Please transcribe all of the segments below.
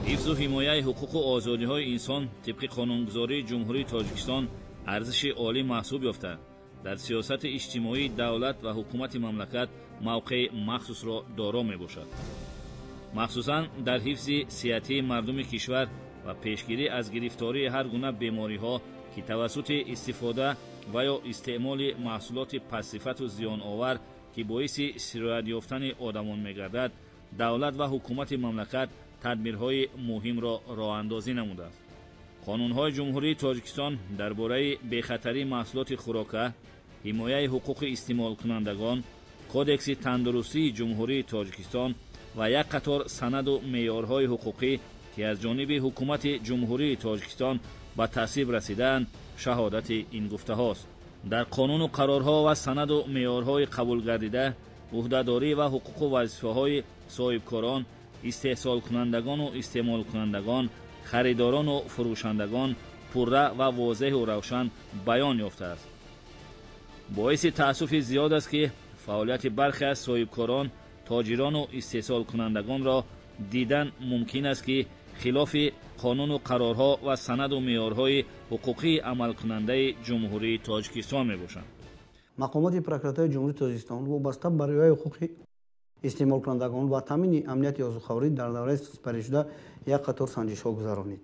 حفظ و حمایت حقوق و آزادی‌های انسان طبق قانونگذاری جمهوری تاجیکستان ارزش عالی محسوب یافته. در سیاست اجتماعی دولت و حکومت مملکت موقع مخصوص را دارا میباشد. مخصوصاً در حفظ صحتی مردم کشور و پیشگیری از گرفتاری هر گونه بیماری‌ها که توسط استفاده و یا استعمال محصولات پس‌صفت و زیان آور که باعث سرایت یافتن آدمان می‌گردد، دولت و حکومت مملکت تدبیرهای مهم را راه اندازی نموده است. قانون‌های جمهوری تاجیکستان درباره بی‌خطری محصولات خوراکه، حمایت حقوق استعمال کنندگان، کودکس تندرستی جمهوری تاجیکستان و یک قطار سند و معیارهای حقوقی که از جانب حکومت جمهوری تاجیکستان به تصویب رسیدند شهادت این گفته هاست. در قانون و قرارها و سند و معیارهای قبول گردیده، عهده‌داری و حقوق و وظیفه‌های صاحبکاران، استحصال کنندگان و استعمال کنندگان، خریداران و فروشندگان پرره و واضح و روشن بیان یافته است. باعث تأسف زیاد است که فعالیت برخی از صاحبکاران، تاجران و استحصال کنندگان را دیدن ممکن است که خلاف قانون و قرارها و سند و معیارهای حقوقی عمل کننده جمهوری تاجیکستان می باشند. مقامات پروکوراتوری جمهوری تاجیکستان وابسته به رعایت حقوق استعمال کنندگان و تامین امنیت یازدخواری در دوره سپری شده یک قطار سنجش‌ها گذرانید.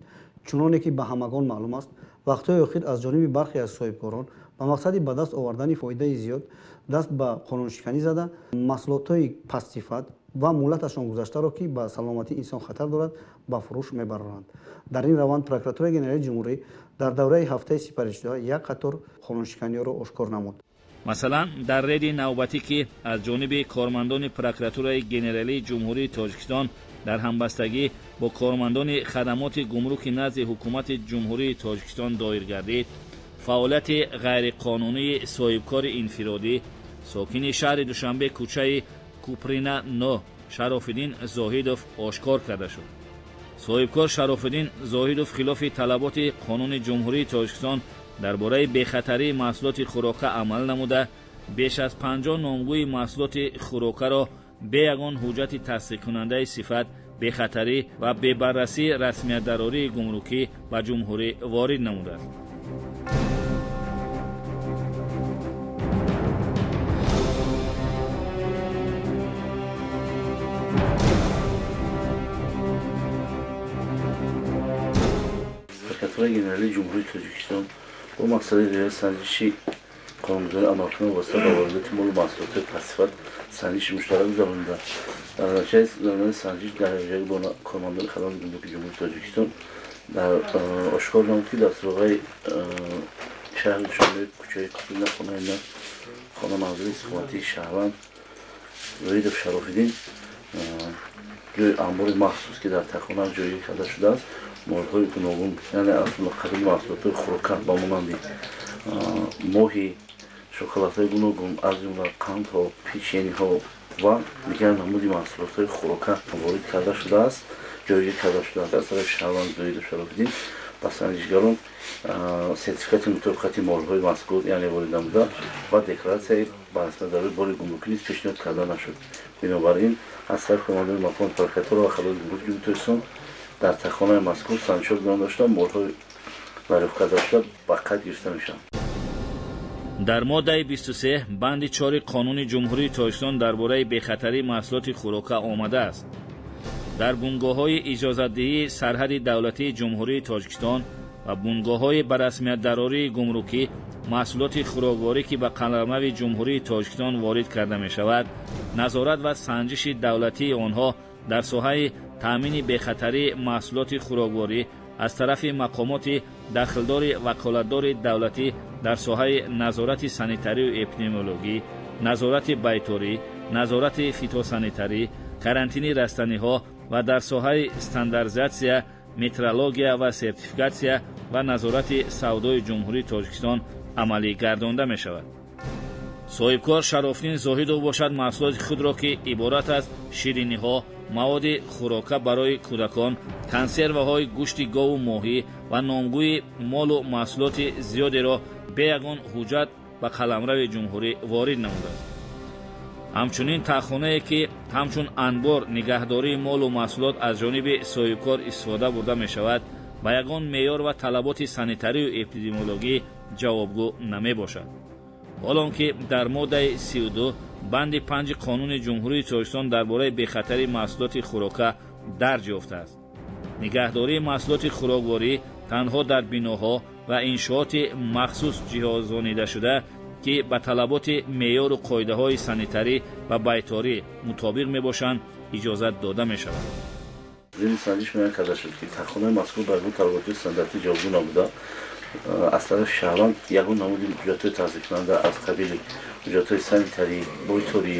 چنانکه که به همگان معلوم است، وقت‌های اخیر از جانب برخی از صاحبکاران با مقصد به دست آوردن فایده زیاد دست به قانون شکنی زده، محصولات پس‌صفت و مولتشان گذشته را که به سلامتی انسان خطر دارد به فروش میبرند. در این روند پروکوراتور گنرال جمهوری در دوره هفته سپری شده یک قطار قانون شکنی را آشکار نمود. مثلا در رید نوبتی که از جانب کارمندان پروکوراتور گنرالی جمهوری تاجیکستان در همبستگی با کارمندان خدمات گمرک نزد حکومت جمهوری تاجیکستان دایر گردید، فعالیت غیرقانونی صاحبکار انفرادی ساکن شهر دوشنبه کوچه کوپرینا نو شراف‌الدین زاهدوف آشکار کرده شد. صاحبکار شراف‌الدین زاهدوف خلاف طلبات قانون جمهوری تاجیکستان درباره بی‌خطری محصولات خوراکه عمل نموده، بیش از 50 نامگوی محصولات خوراکه را به یگان حجت تصدیق کننده صفت بی‌خطری و به بررسی رسمیت دراری گمرکی به جمهوری وارد نموده است. پروکوراتور گنرالی جمهوری تاجیکستان با مقصد رعایت سنجش قانونگذاری عملکرد واسطه به واردات مال محصولات پس‌صفت سنجش مشترک گذرانده. در نتیجه زمان سنجش در ارجاع با کارمندان خدمات گمرک جمهوری تاجیکستان در آشکار نمود که دستورالعمل شهر دوشنبه کوچه کوپرینا خانه منزل استخباراتی شهروند زاهدوف شراف‌الدین روی انبار مخصوص که در تخانه جایی کرده شده است موردهای گوناگون، یعنی از قبیل محصولات خوراکه با مانند ماهی، شکلات‌های گوناگون، از جمله قندها، پیچینی‌ها و دیگر نمود محصولات خوراکه وارد کرده شده است، جاری کرده شده است. از طرف شهروند زاهدوف شراف‌الدین به سنجشگران سرتیفیکات مطابقت مال‌های مذکور یعنی وارد نموده و دکلراسیون به رسمیت درباره بار گمرکی نیز پیشنهاد کرده نشد. بنابراین از طرف کارمندان مقام پروکوراتور و خدمات گمرک جمهوری تاجیکستان در تخانه مذکور سنجش‌ها گذرانده شده، مال‌های دریافت کرده شده به قید گرفته میشوند. در ماده 23 بند 4 قانون جمهوری تاجیکستان درباره بی‌خطری محصولات خوراکه آمده است. در بنگاه‌های اجازه‌دهی سرحد دولتی جمهوری تاجیکستان و بنگاه‌های به رسمیت دراری گمرکی محصولات خوراکواری که به قلمرو جمهوری تاجیکستان وارد کرده می‌شود، نظارت و سنجش دولتی آنها در ساحه تامین بی‌خطری محصولات خوراکواری از طرف مقامات دخلدار وکالتدار دولتی در ساحه نظارت سانیتری و اپیدمیولوژی، نظارت بیطوری، نظارت فیتوسانیتری، کارانتینی رستنی‌ها و در ساحه استانداردیزاسیا، مترولوژیا و سرتیفیکاسیا و نظارت سودای جمهوری تاجیکستان عملی گردانده می شود. صاحبکار شراف‌الدین زاهدوف باشد محصولات خود را که عبارت از شیرینی‌ها، مواد خوراکه برای کودکان، کنسروهای گوشت گاو و ماهی و نامگوی مال و محصولات زیادی را به یگان حجت به قلمرو جمهوری وارد نموده است. ҳамчунин таххонае ки ҳамчун анбор нигаҳдории молу маҳсулот аз ҷониби соҳибкор истифода бурда мешавад ба ягон меъёр ва талаботи санитарию эпидемиологӣ ҷавобгӯ намебошад. ҳолон ки дар моддаи 32 банди 5 қонуни ҷумҳурии Тоҷикистон дар бораи бехатари маҳсулоти хӯрока дарҷ ёфтааст. нигаҳдории маҳсулоти хӯрокворӣ танҳо дар биноҳо ва иншооти махсус ҷиҳозонидашуда ки ба талаботи меъёру қоидаҳои санитарӣ ва байторӣ мутобиқ мебошанд иҷозат дода мешавад. зимни санҷиш меян карда шуд ки таххонаи мазкур бар бо талаботи стандарти ҷавобгӯ набуда аз тарафи шаҳрванд ягон намуди ҳуҷҷатҳои тавзиҳкунанда аз қабили ҳуҷҷатҳои санитарӣ, бойторӣ,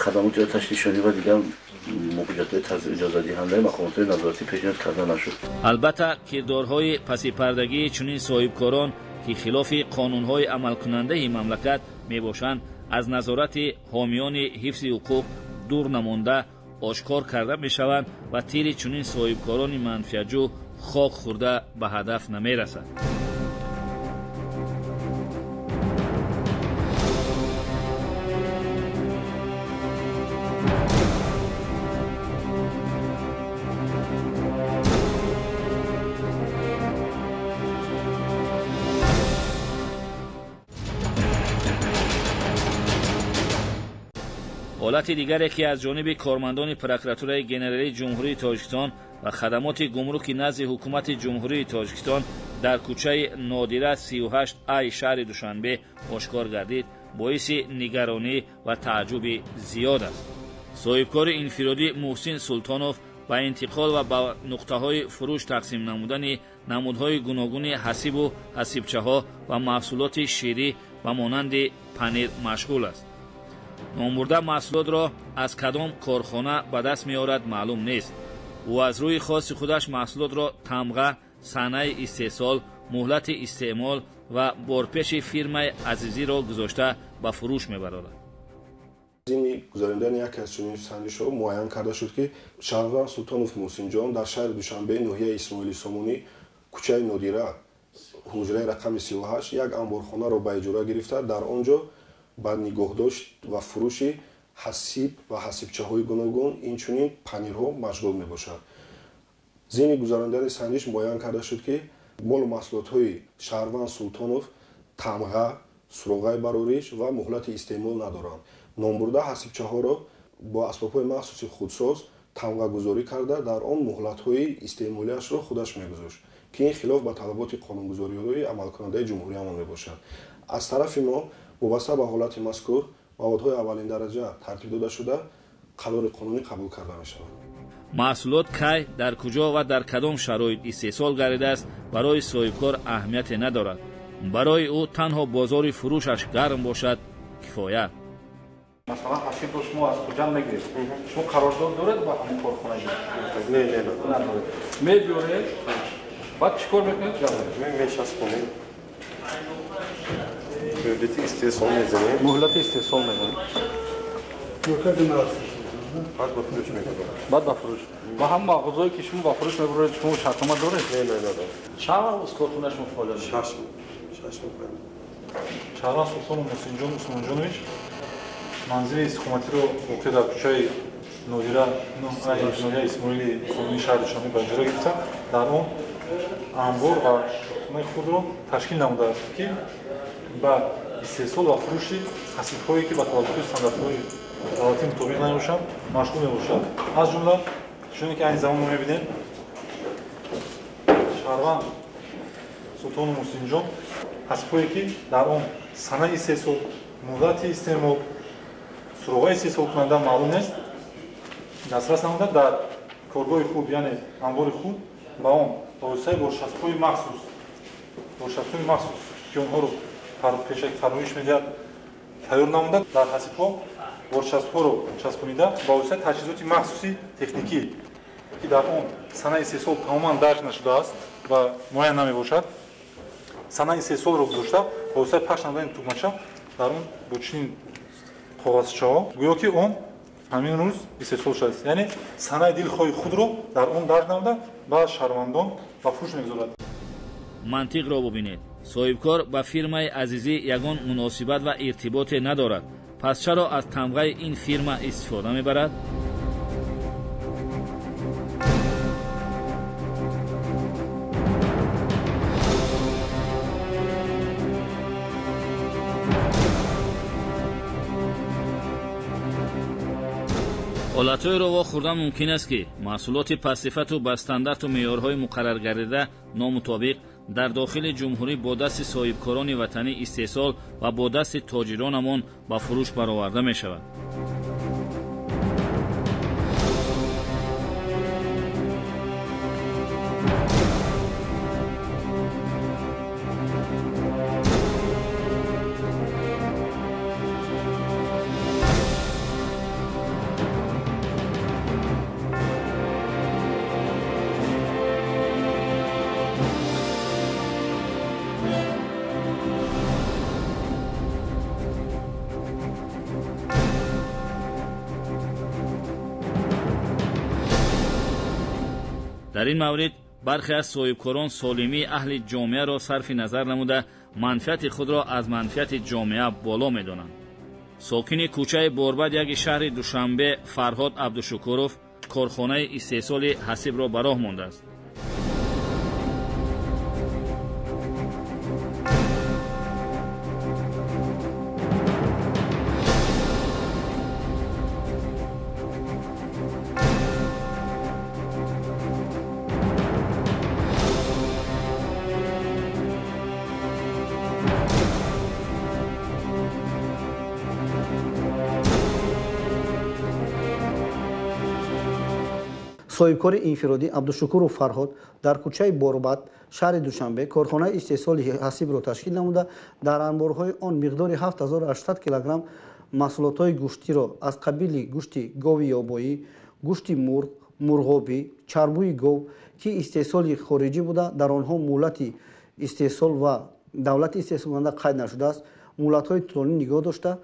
хадамоти оташнишонӣ ва дигар ҳуҷҷатҳои иҷозатдиҳандаи мақомотҳои назоратӣ пешниҳод карда нашуд. албатта кирдорҳои пасипардагии чунин соҳибкорон ки хилофи қонунҳои амалкунандаи мамлакат мебошанд аз назорати ҳомиёни ҳифзи ҳуқуқ дур намонда ошкор карда мешаванд ва тири чунин соҳибкорони манфиатҷӯ хок хӯрда ба ҳадаф намерасад. ҳолати дигаре ки аз ҷониби кормандони прокуратураи генералии ҷумҳурии Тоҷикистон ва хадамоти гумруки назди ҳукумати ҷумҳурии Тоҷикистон дар кӯчаи Нодира 38 шаҳри Душанбе ошкор гардид, боиси нигаронӣ ва тааҷҷуби зиёд аст. соҳибкори инфиродӣ Муҳсин Султонов ба интиқол ва ба нуқтаҳои фурӯш тақсим намудани намудҳои гуногуни ҳасибу ҳасибчаҳо ва маҳсулоти ширӣ ба монанди панир машғул аст. номбурда маҳсулотро аз кадом корхона ба даст меорад маълум нест. ӯ аз рӯи хоси худаш маҳсулотро тамға, санаи истеҳсол, муҳлати истеъмол ва борпеши фирмаи Азизиро гузошта ба фурӯш мебарорад. зимни гузарондани яке аз чунин санҷишҳо муайян карда шуд ки шаҳрванд Султонов Муҳсинҷон дар шаҳри Душанбе ноҳияи Исмоили Сомонӣ кӯчаи Нодира ҳуҷраи рақами 38 як амборхонаро ба иҷора гирифта дар он ҷо ба нигоҳдошт ва фурӯши ҳасиб ва ҳасибчаҳои гуногун инчунин панирҳо машғул мебошад. зимни гузарондани санҷиш муайян карда шуд ки молу маҳсулотҳои шаҳрванд Султонов тамға, суроғаи барориш ва муҳлати истеъмол надоранд. номбурда ҳасибчаҳоро бо асбобҳои махсуси худсоз тамғагузорӣ карда дар он муҳлатҳои истеъмолиашро худаш мегузошт ки ин хилоф ба талаботи қонунгузориҳои амалкунандаи ҷумҳуриямон мебошад. аз тарафи мо вобаста ба ҳолати мазкур маводҳои аввалин дараҷа тартиб дода шуда қарори қонунӣ қабул карда мешавад. маҳсулот кай, дар куҷо ва дар кадом шароит истеҳсол гардидааст барои соҳибкор аҳамияте надорад. барои ӯ танҳо бозори фурӯшаш гарм бошад кифоя. масалан ҳасибро шумо аз куҷа мегиред, шумо қарордод доред ба ҳамин корхонаи мебиёред, баъд чӣ кор мекунед? мешаспонем, муҳлати истеҳсол мезанем, баъд ба фурӯш мебарем. ба ҳама мағозое ки шумо ба фурӯш мебаред, шумо шартнома доред? Недорем. чанд вақт корхонаи шумо фаъолият мекунад? 6 нуфар. шаҳрванд Султонов Муҳсинҷон Усмонҷонович манзили истиқоматиро воқеъ дар кӯчаи Нодира ноҳияи Исмоили Сомонӣ шаҳри Душанбе ба иҷора гирифта, дар он анбор ва корхонаи худро ташкил намудааст ки ба истеҳсол ва фурӯши ҳасибҳое ки ба талаботи стандартҳои давлатӣ мутобиқ намебошанд машғул мебошад. аз ҷумла чуне ки айни замон мо мебинем шаҳрванд Султонов Муҳсинҷон ҳасибҳое ки дар он санаи истеҳсол, муҳлати истеъмол, суроғаи истеҳсол кунанда маълум нест, дастрас намуда дар коргоҳи худ, яъне анбори худ ба он ба воситаи боршастҳои махсус ки онҳоро пешак фармоиш медиҳад тайёр намуда дар ҳасибҳо боршастҳоро часпонида ба воситаи таҷҳизоти махсуси техникӣ ки дар он санаи истеҳсол тамоман дарк нашудааст ва муайян намебошад, санаи истеҳсолро гузошта ба воситаи пахш намудани тугмача дар он бо чунин коғазчаҳо гӯё ки он ҳамин рӯз истеҳсол шудааст, яъне санаи дилхоҳи худро дар он дарк намуда ба шаҳрвандон ба фурӯш мегузорад. мантиқро бубинед. соҳибкор ба фирмаи Азизӣ ягон муносибат ва иртиботе надорад پس چرا از تمغه این فیرما استفاده میبرد؟ حالتهای روا خوردن ممکن است که محصولات پس‌صفت و با استاندارد و معیارهای مقرر گردیده نامطابق در داخل جمهوری با دست صاحبکاران وطنی استحصال و با دست تاجرانمان به فروش برآورده می شود. در این مورد برخی از صاحبکاران سالمی اهل جامعه را صرف نظر نموده منفعت خود را از منفعت جامعه بالا می دانند. ساکن کوچه بوربد یک شهر دوشنبه فرهاد عبدالشکورов کارخانه استحصال حسیب را به راه مانده است. صاحبکار انفرادی عبدالشکورов فرهاد در کوچه بوربد شهر دوشنبه کارخانه استحصال حسیب را تشکیل نموده در انبارهای آن مقدار 7800 کیلوگرم محصولات گوشتی را از قبیل گوشت گاو یابایی، گوشت مرغ، مرغابی، چربوی گاو که استحصال خارجی بوده در آنها مهلت استحصال و دولت استحصال کننده قید نشده است، مهلت‌های طولانی نگاه داشته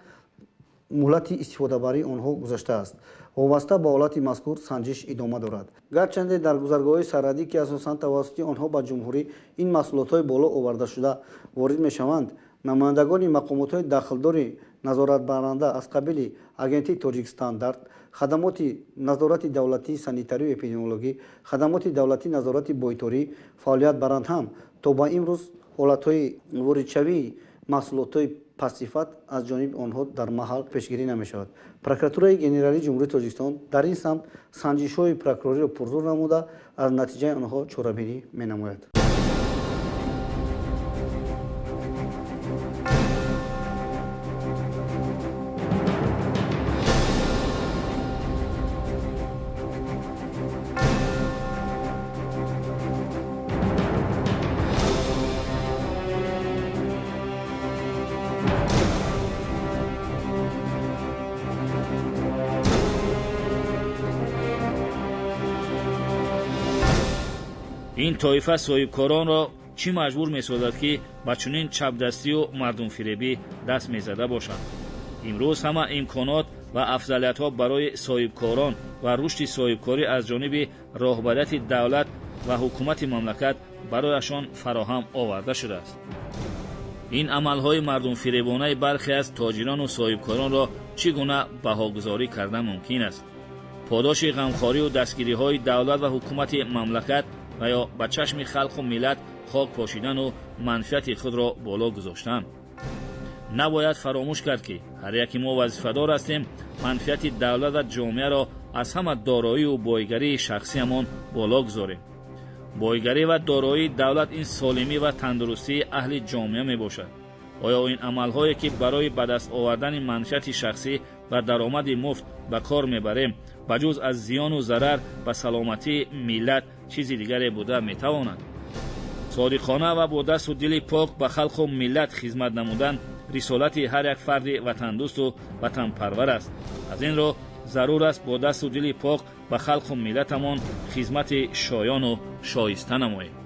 مهلت استفاده بری آنها گذشته است. وابسته با حالت مذکور سنجش ادامه دارد. گرچند در گذرگاه‌های سرحدی که اساساً توسط آنها به جمهوری این محصولات بالا آورده شده وارد می‌شوند، نمایندگان مقامات داخلدار نظارت برنده از قبیل агенти Тоҷикстандарт، خدمات نظارت دولتی سانیتاری و اپیدمیولوژی، خدمات دولتی نظارت بایطوری فعالیت برند هم تا به امروز حالت‌های واردشوی محصولات پس‌صفت از جانب آنها در محل پیشگیری نمی‌شود. پروکراتورای گنرالی جمهوری تاجیکستان در این سمت سنجش‌های پروکوروری را پرزور نموده از نتیجه آنها چاره‌بینی می‌نماید. این طایفه صاحبکاران را چی مجبور می‌سازد که با چنین چپدستی و مردم فریبی دست می‌زده باشند؟ امروز همه امکانات و افضلیت‌ها برای صاحبکاران و رشد صاحبکاری از جانب راهبردی دولت و حکومت مملکت برایشان فراهم آورده شده است. این عمل‌های مردم فریبانه برخی از تاجران و صاحبکاران را چگونه بهاگذاری کردن ممکن است؟ پاداش غمخواری و دستگیری‌های دولت و حکومت مملکت و یا به چشم خلق و ملت خاک پاشیدن و منفعت خود را بالا گذاشتن. نباید فراموش کرد که هر یکی ما وظیفه‌دار هستیم منفعت دولت و جامعه را از همه دارایی و بایگری شخصیمان بالا گذاریم. بایگری و دارایی دولت این سالمی و تندرستی اهل جامعه می باشد. آیا این عمل‌هایی که برای به دست آوردن منفعت شخصی و درآمد مفت به کار میبریم بجز از زیان و ضرر به سلامتی ملت چیزی دیگری بوده میتواند؟ صادقانه و با دست و دل پاک به خلق و ملت خدمت نمودن رسالت هر یک فرد وطن دوست و وطن پرور است. از این را ضرور است با دست و دل پاک به خلق و ملتمان خدمت شایان و شایسته نماییم.